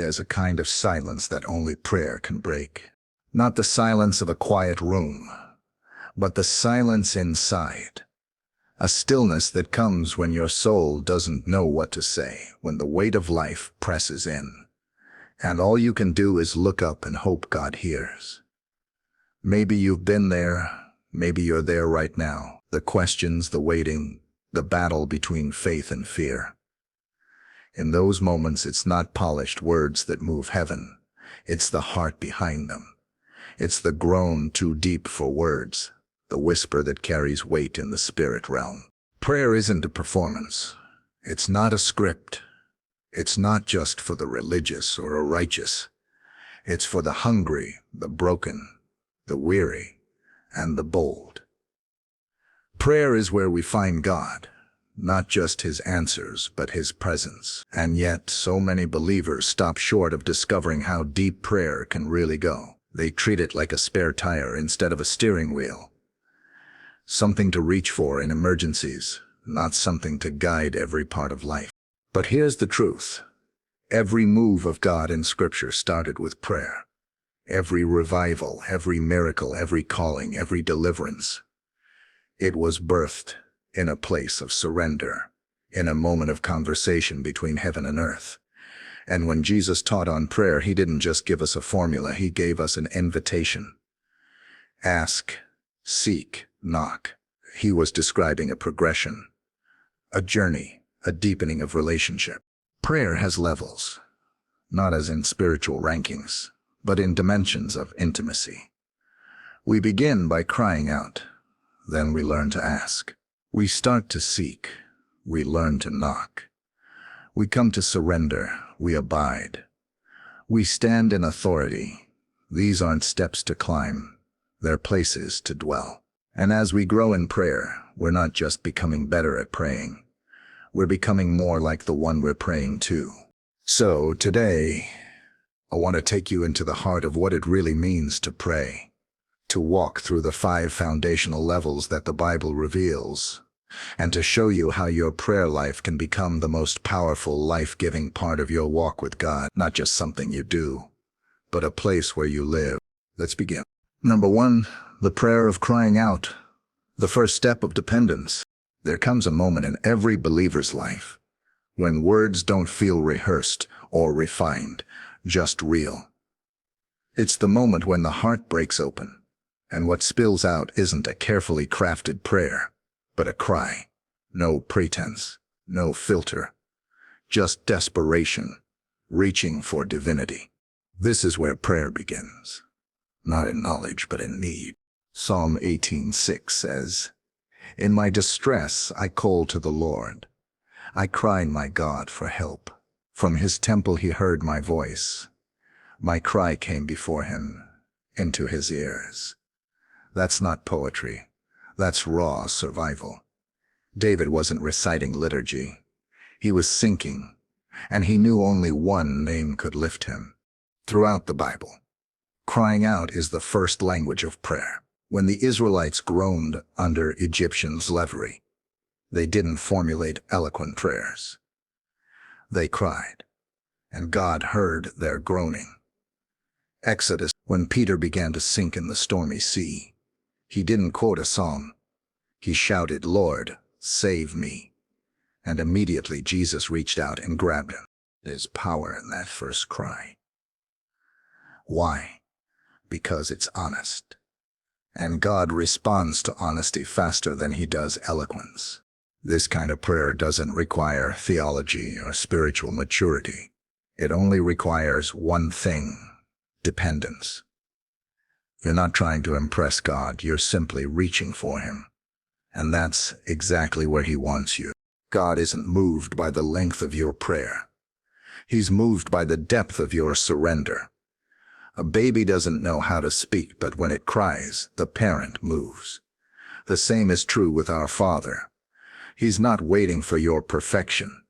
there's a kind of silence that only prayer can break. Not the silence of a quiet room, but the silence inside. A stillness that comes when your soul doesn't know what to say, when the weight of life presses in, and all you can do is look up and hope God hears. Maybe you've been there, maybe you're there right now. The questions, the waiting, the battle between faith and fear. In those moments, it's not polished words that move heaven. It's the heart behind them. It's the groan too deep for words, the whisper that carries weight in the spirit realm. Prayer isn't a performance. It's not a script. It's not just for the religious or a righteous. It's for the hungry, the broken, the weary, and the bold. Prayer is where we find God, not just His answers, but His presence. And yet, so many believers stop short of discovering how deep prayer can really go. They treat it like a spare tire instead of a steering wheel. Something to reach for in emergencies, not something to guide every part of life. But here's the truth. Every move of God in Scripture started with prayer. Every revival, every miracle, every calling, every deliverance. It was birthed in a place of surrender, in a moment of conversation between heaven and earth. And when Jesus taught on prayer, He didn't just give us a formula, He gave us an invitation. Ask, seek, knock. He was describing a progression, a journey, a deepening of relationship. Prayer has levels, not as in spiritual rankings, but in dimensions of intimacy. We begin by crying out, then we learn to ask. We start to seek, we learn to knock. We come to surrender, we abide. We stand in authority. These aren't steps to climb, they're places to dwell. And as we grow in prayer, we're not just becoming better at praying. We're becoming more like the one we're praying to. So today, I want to take you into the heart of what it really means to pray, to walk through the 5 foundational levels that the Bible reveals, and to show you how your prayer life can become the most powerful, life-giving part of your walk with God, not just something you do, but a place where you live. Let's begin. Number 1, the prayer of crying out, the first step of dependence. There comes a moment in every believer's life when words don't feel rehearsed or refined, just real. It's the moment when the heart breaks open, and what spills out isn't a carefully crafted prayer, but a cry. No pretense, no filter, just desperation, reaching for divinity. This is where prayer begins, not in knowledge but in need. Psalm 18:6 says, "In my distress I called to the Lord. I cried my God for help. From His temple He heard my voice. My cry came before Him, into His ears." That's not poetry. That's raw survival. David wasn't reciting liturgy. He was sinking, and he knew only one name could lift him. Throughout the Bible, crying out is the first language of prayer. When the Israelites groaned under Egyptian slavery, they didn't formulate eloquent prayers. They cried, and God heard their groaning. Exodus, when Peter began to sink in the stormy sea, he didn't quote a psalm. He shouted, "Lord, save me." And immediately Jesus reached out and grabbed him. There's power in that first cry. Why? Because it's honest. And God responds to honesty faster than He does eloquence. This kind of prayer doesn't require theology or spiritual maturity. It only requires one thing: dependence. You're not trying to impress God, you're simply reaching for Him. And that's exactly where He wants you. God isn't moved by the length of your prayer. He's moved by the depth of your surrender. A baby doesn't know how to speak, but when it cries, the parent moves. The same is true with our Father. He's not waiting for your perfection.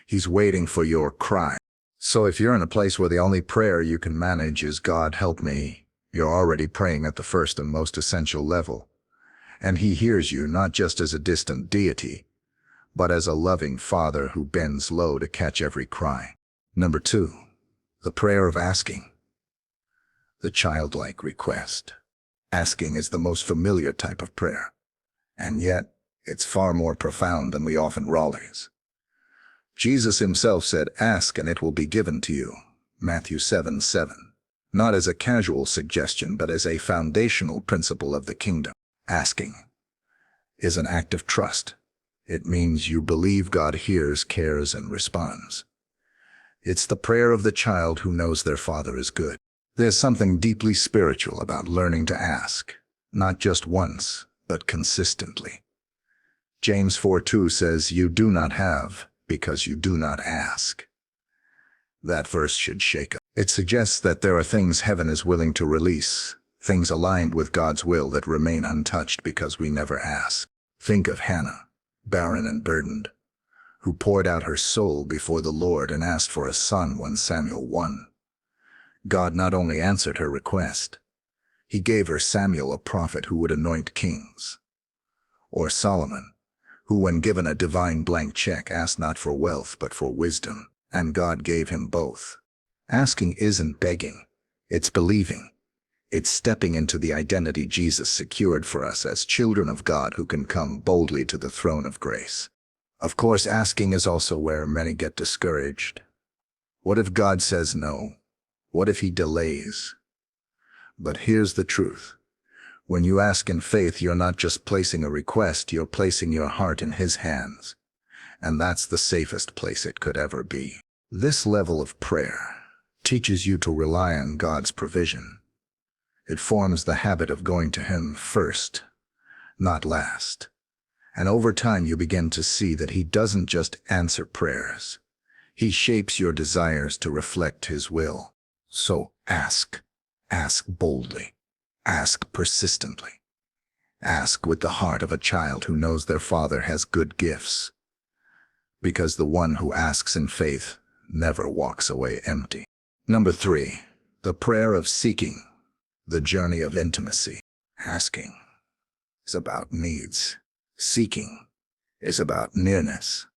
He's waiting for your cry. So if you're in a place where the only prayer you can manage is "God help me," you're already praying at the first and most essential level. And He hears you not just as a distant deity, but as a loving Father who bends low to catch every cry. Number 2, The prayer of asking, the childlike request. Asking is the most familiar type of prayer, and yet it's far more profound than we often realize. Jesus himself said, "Ask and it will be given to you." Matthew 7:7. Not as a casual suggestion, but as a foundational principle of the kingdom. Asking is an act of trust. It means you believe God hears, cares, and responds. It's the prayer of the child who knows their father is good. There's something deeply spiritual about learning to ask, not just once, but consistently. James 4:2 says, "You do not have because you do not ask." That verse should shake us. It suggests that there are things heaven is willing to release, things aligned with God's will that remain untouched because we never ask. Think of Hannah, barren and burdened, who poured out her soul before the Lord and asked for a son. 1 Samuel 1. God not only answered her request, he gave her Samuel, a prophet who would anoint kings. Or Solomon, who when given a divine blank check asked not for wealth but for wisdom, and God gave him both. Asking isn't begging, it's believing. It's stepping into the identity Jesus secured for us as children of God who can come boldly to the throne of grace. Of course, asking is also where many get discouraged. What if God says no? What if he delays? But here's the truth. When you ask in faith, you're not just placing a request, you're placing your heart in his hands. And that's the safest place it could ever be. This level of prayer teaches you to rely on God's provision. It forms the habit of going to him first, not last. And over time you begin to see that he doesn't just answer prayers. He shapes your desires to reflect his will. So ask. Ask boldly. Ask persistently. Ask with the heart of a child who knows their father has good gifts. Because the one who asks in faith never walks away empty. Number 3, the prayer of seeking, the journey of intimacy. Asking is about needs. Seeking is about nearness.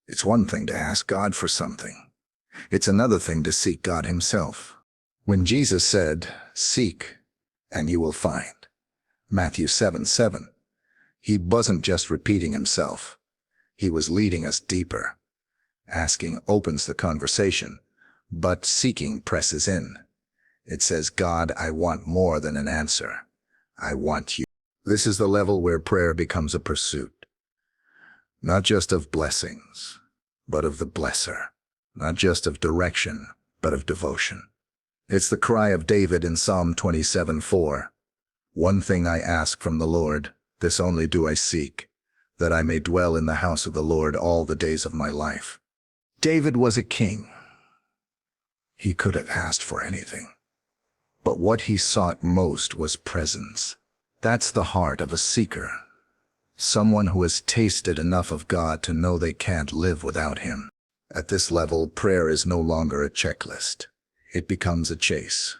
It's one thing to ask God for something. It's another thing to seek God himself. When Jesus said, "Seek, and you will find," Matthew 7:7, he wasn't just repeating himself. He was leading us deeper. Asking opens the conversation, but seeking presses in. It says, "God, I want more than an answer. I want you." This is the level where prayer becomes a pursuit, not just of blessings, but of the blesser, not just of direction, but of devotion. It's the cry of David in Psalm 27:4. "One thing I ask from the Lord, this only do I seek, that I may dwell in the house of the Lord all the days of my life." David was a king. He could have asked for anything, but what he sought most was presence. That's the heart of a seeker, someone who has tasted enough of God to know they can't live without him. At this level, prayer is no longer a checklist. It becomes a chase.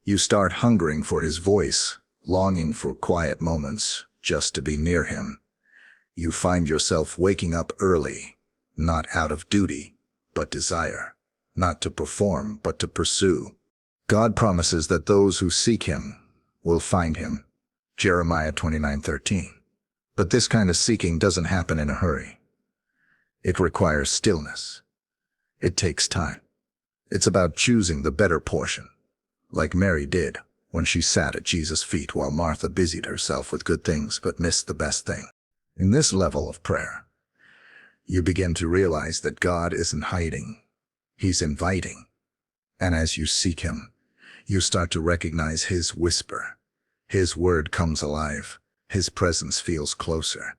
You start hungering for his voice, longing for quiet moments just to be near him. You find yourself waking up early, not out of duty, but desire, not to perform, but to pursue. God promises that those who seek him will find him. Jeremiah 29:13. But this kind of seeking doesn't happen in a hurry. It requires stillness. It takes time. It's about choosing the better portion, like Mary did when she sat at Jesus' feet while Martha busied herself with good things but missed the best thing. In this level of prayer, you begin to realize that God isn't hiding. He's inviting. And as you seek him, you start to recognize his whisper. His word comes alive. His presence feels closer.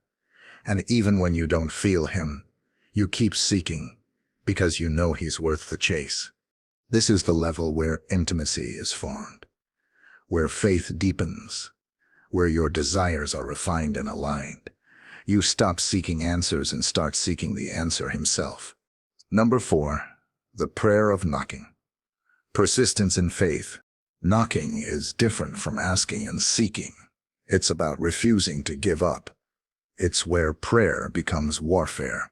And even when you don't feel him, you keep seeking because you know he's worth the chase. This is the level where intimacy is formed, where faith deepens, where your desires are refined and aligned. You stop seeking answers and start seeking the answer himself. Number 4, the prayer of knocking. Persistence in faith. Knocking is different from asking and seeking. It's about refusing to give up. It's where prayer becomes warfare.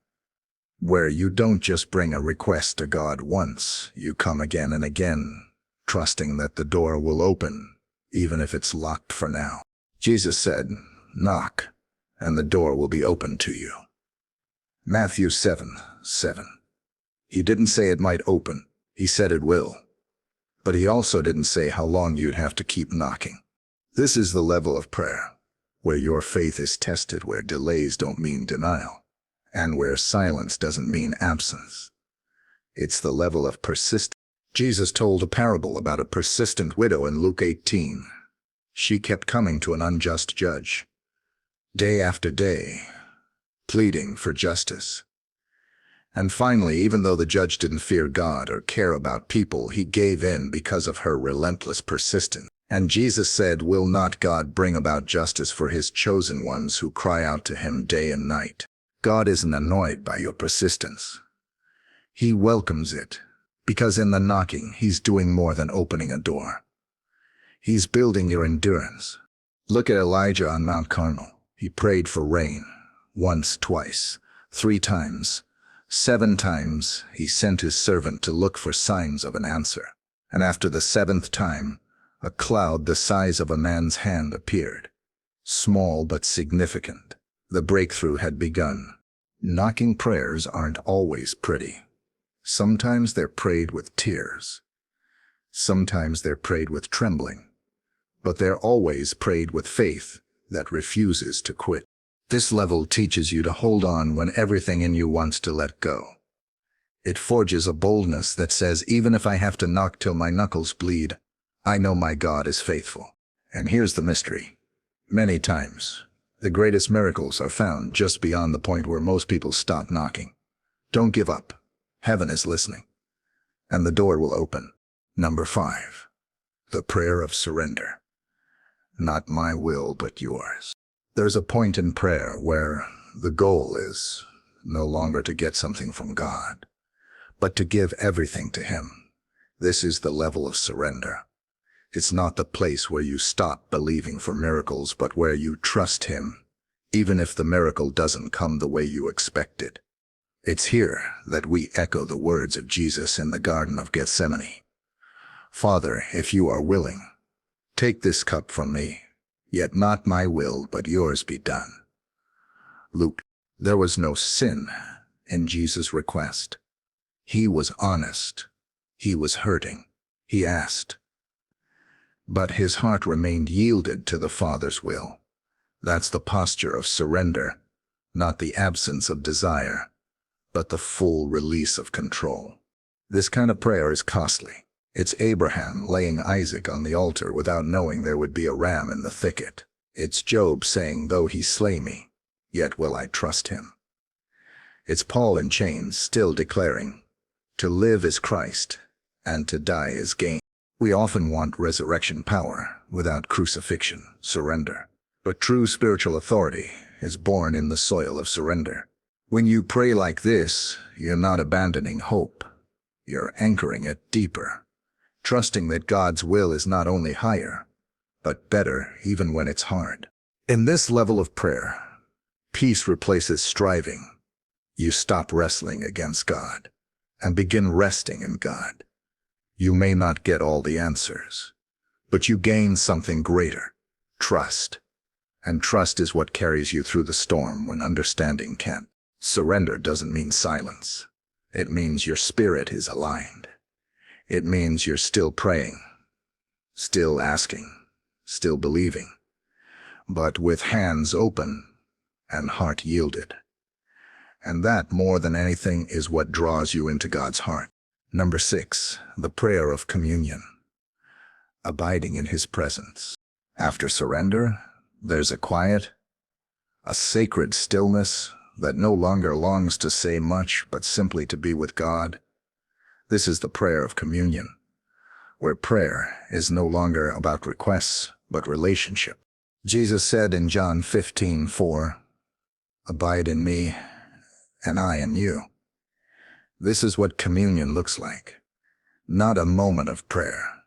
where you don't just bring a request to God once, you come again and again, trusting that the door will open, even if it's locked for now. Jesus said, "Knock, and the door will be opened to you." Matthew 7:7. He didn't say it might open, he said it will. But he also didn't say how long you'd have to keep knocking. This is the level of prayer, where your faith is tested, where delays don't mean denial, and where silence doesn't mean absence. It's the level of persistence. Jesus told a parable about a persistent widow in Luke 18. She kept coming to an unjust judge, day after day, pleading for justice. And finally, even though the judge didn't fear God or care about people, he gave in because of her relentless persistence. And Jesus said, "Will not God bring about justice for his chosen ones who cry out to him day and night?" God isn't annoyed by your persistence. He welcomes it, because in the knocking, he's doing more than opening a door. He's building your endurance. Look at Elijah on Mount Carmel. He prayed for rain, once, twice, 3 times. 7 times he sent his servant to look for signs of an answer. And after the 7th time, a cloud the size of a man's hand appeared. Small but significant. The breakthrough had begun. Knocking prayers aren't always pretty. Sometimes they're prayed with tears. Sometimes they're prayed with trembling. But they're always prayed with faith that refuses to quit. This level teaches you to hold on when everything in you wants to let go. It forges a boldness that says, even if I have to knock till my knuckles bleed, I know my God is faithful. And here's the mystery. Many times, the greatest miracles are found just beyond the point where most people stop knocking. Don't give up. Heaven is listening. And the door will open. Number 5. The prayer of surrender. Not my will, but yours. There's a point in prayer where the goal is no longer to get something from God, but to give everything to him. This is the level of surrender. It's not the place where you stop believing for miracles, but where you trust him, even if the miracle doesn't come the way you expected. It's here that we echo the words of Jesus in the Garden of Gethsemane. "Father, if you are willing, take this cup from me, yet not my will, but yours be done." Luke. There was no sin in Jesus' request. He was honest. He was hurting. He asked. But his heart remained yielded to the Father's will. That's the posture of surrender, not the absence of desire, but the full release of control. This kind of prayer is costly. It's Abraham laying Isaac on the altar without knowing there would be a ram in the thicket. It's Job saying, "Though he slay me, yet will I trust him." It's Paul in chains still declaring, "To live is Christ, and to die is gain." We often want resurrection power without crucifixion, surrender. But true spiritual authority is born in the soil of surrender. When you pray like this, you're not abandoning hope. You're anchoring it deeper, trusting that God's will is not only higher, but better even when it's hard. In this level of prayer, peace replaces striving. You stop wrestling against God and begin resting in God. You may not get all the answers, but you gain something greater, trust. And trust is what carries you through the storm when understanding can't. Surrender doesn't mean silence. It means your spirit is aligned. It means you're still praying, still asking, still believing, but with hands open and heart yielded. And that, more than anything, is what draws you into God's heart. Number 6, the prayer of communion. Abiding in his presence. After surrender, there's a quiet, a sacred stillness that no longer longs to say much, but simply to be with God. This is the prayer of communion, where prayer is no longer about requests, but relationship. Jesus said in John 15:4, "Abide in me, and I in you." This is what communion looks like. Not a moment of prayer,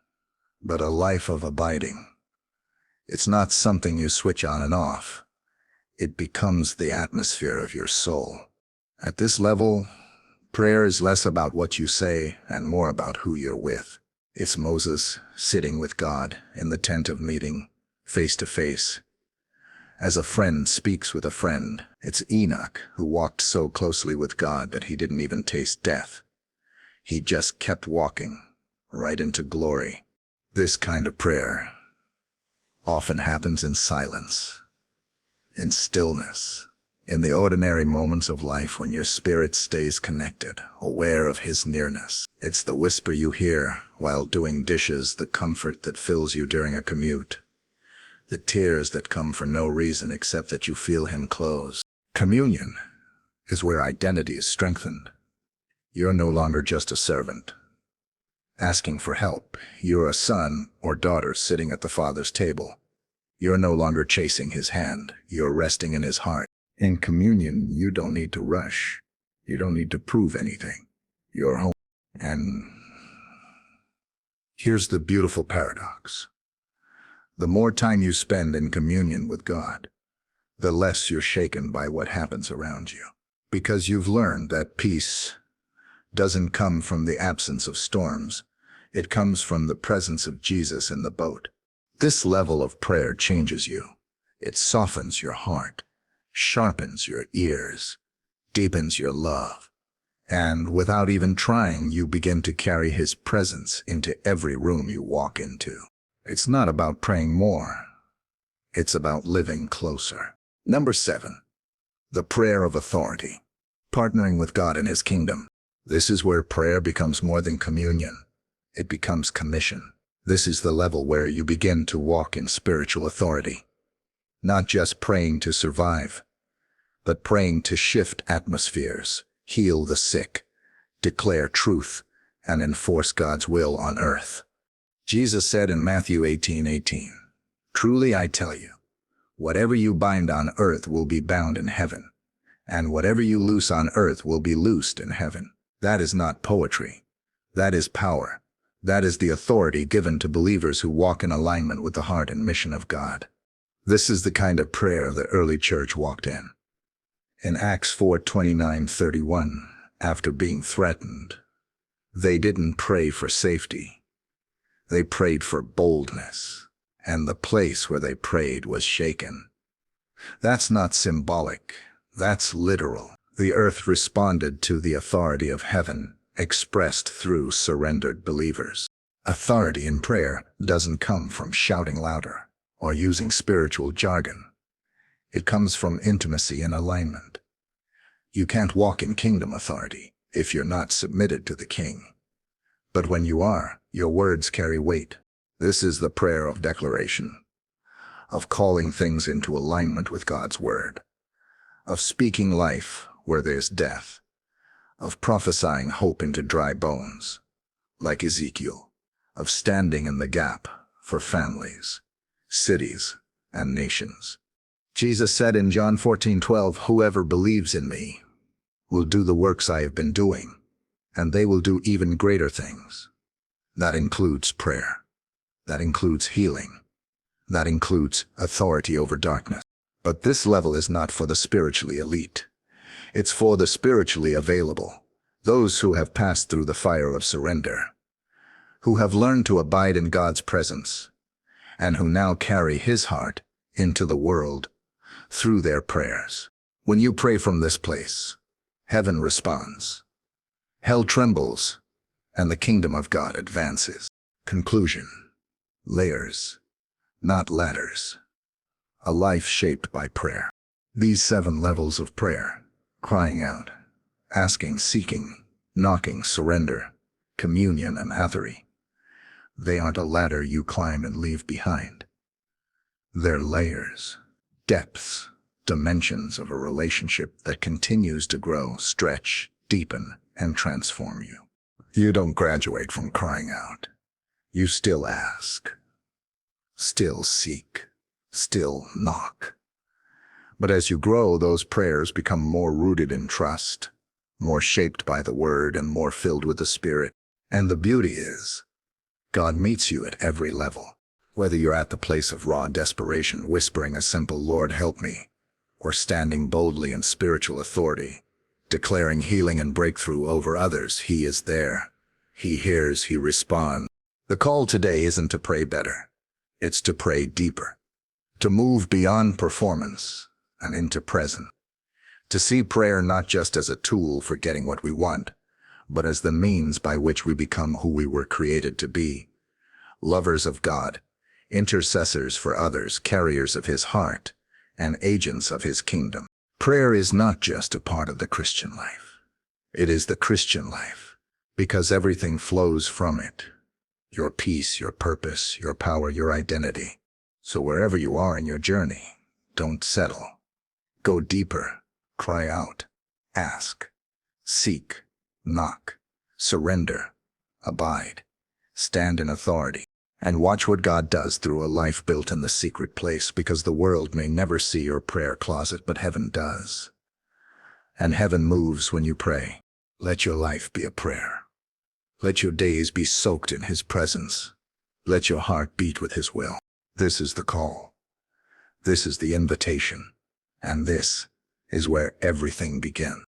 but a life of abiding. It's not something you switch on and off. It becomes the atmosphere of your soul. At this level, Prayer is less about what you say and more about who you're with. It's Moses sitting with God in the tent of meeting, face to face, as a friend speaks with a friend. It's Enoch who walked so closely with God that he didn't even taste death. He just kept walking right into glory. This kind of prayer often happens in silence, in stillness, in the ordinary moments of life when your spirit stays connected, aware of his nearness. It's the whisper you hear while doing dishes, the comfort that fills you during a commute, the tears that come for no reason except that you feel him close. Communion is where identity is strengthened. You're no longer just a servant asking for help. You're a son or daughter sitting at the Father's table. You're no longer chasing his hand. You're resting in his heart. In communion, you don't need to rush. You don't need to prove anything. You're home. And here's the beautiful paradox. The more time you spend in communion with God, the less you're shaken by what happens around you. Because you've learned that peace doesn't come from the absence of storms. It comes from the presence of Jesus in the boat. This level of prayer changes you. It softens your heart, sharpens your ears, deepens your love. And without even trying, you begin to carry his presence into every room you walk into. It's not about praying more. It's about living closer. Number 7, the prayer of authority. Partnering with God in his kingdom. This is where prayer becomes more than communion. It becomes commission. This is the level where you begin to walk in spiritual authority. Not just praying to survive, but praying to shift atmospheres, heal the sick, declare truth, and enforce God's will on earth. Jesus said in Matthew 18:18, "Truly I tell you, whatever you bind on earth will be bound in heaven, and whatever you loose on earth will be loosed in heaven." That is not poetry. That is power. That is the authority given to believers who walk in alignment with the heart and mission of God. This is the kind of prayer the early church walked in. In Acts 4:29-31, after being threatened, they didn't pray for safety. They prayed for boldness, and the place where they prayed was shaken. That's not symbolic. That's literal. The earth responded to the authority of heaven, expressed through surrendered believers. Authority in prayer doesn't come from shouting louder or using spiritual jargon. It comes from intimacy and alignment. You can't walk in kingdom authority if you're not submitted to the King. But when you are, your words carry weight. This is the prayer of declaration, of calling things into alignment with God's word, of speaking life where there's death, of prophesying hope into dry bones, like Ezekiel, of standing in the gap for families, cities, and nations. Jesus said in John 14:12, "Whoever believes in me will do the works I have been doing, and they will do even greater things." That includes prayer. That includes healing. That includes authority over darkness. But this level is not for the spiritually elite. It's for the spiritually available, those who have passed through the fire of surrender, who have learned to abide in God's presence, and who now carry his heart into the world through their prayers. When you pray from this place, heaven responds, hell trembles, and the kingdom of God advances. Conclusion. Layers, not ladders. A life shaped by prayer. These 7 levels of prayer: crying out, asking, seeking, knocking, surrender, communion, and authority. They aren't a ladder you climb and leave behind. They're layers, depths, dimensions of a relationship that continues to grow, stretch, deepen, and transform you. You don't graduate from crying out. You still ask, still seek, still knock. But as you grow, those prayers become more rooted in trust, more shaped by the Word, and more filled with the Spirit. And the beauty is, God meets you at every level. Whether you're at the place of raw desperation, whispering a simple "Lord, help me," or standing boldly in spiritual authority, declaring healing and breakthrough over others. He is there. He hears, he responds. The call today isn't to pray better. It's to pray deeper, to move beyond performance and into presence, to see prayer not just as a tool for getting what we want, but as the means by which we become who we were created to be, lovers of God, intercessors for others, carriers of his heart, and agents of his kingdom. Prayer is not just a part of the Christian life. It is the Christian life, because everything flows from it. Your peace, your purpose, your power, your identity. So wherever you are in your journey, don't settle. Go deeper, cry out, ask, seek, knock, surrender, abide, stand in authority, and watch what God does through a life built in the secret place, because the world may never see your prayer closet, but heaven does. And heaven moves when you pray. Let your life be a prayer. Let your days be soaked in his presence. Let your heart beat with his will. This is the call. This is the invitation. And this is where everything begins.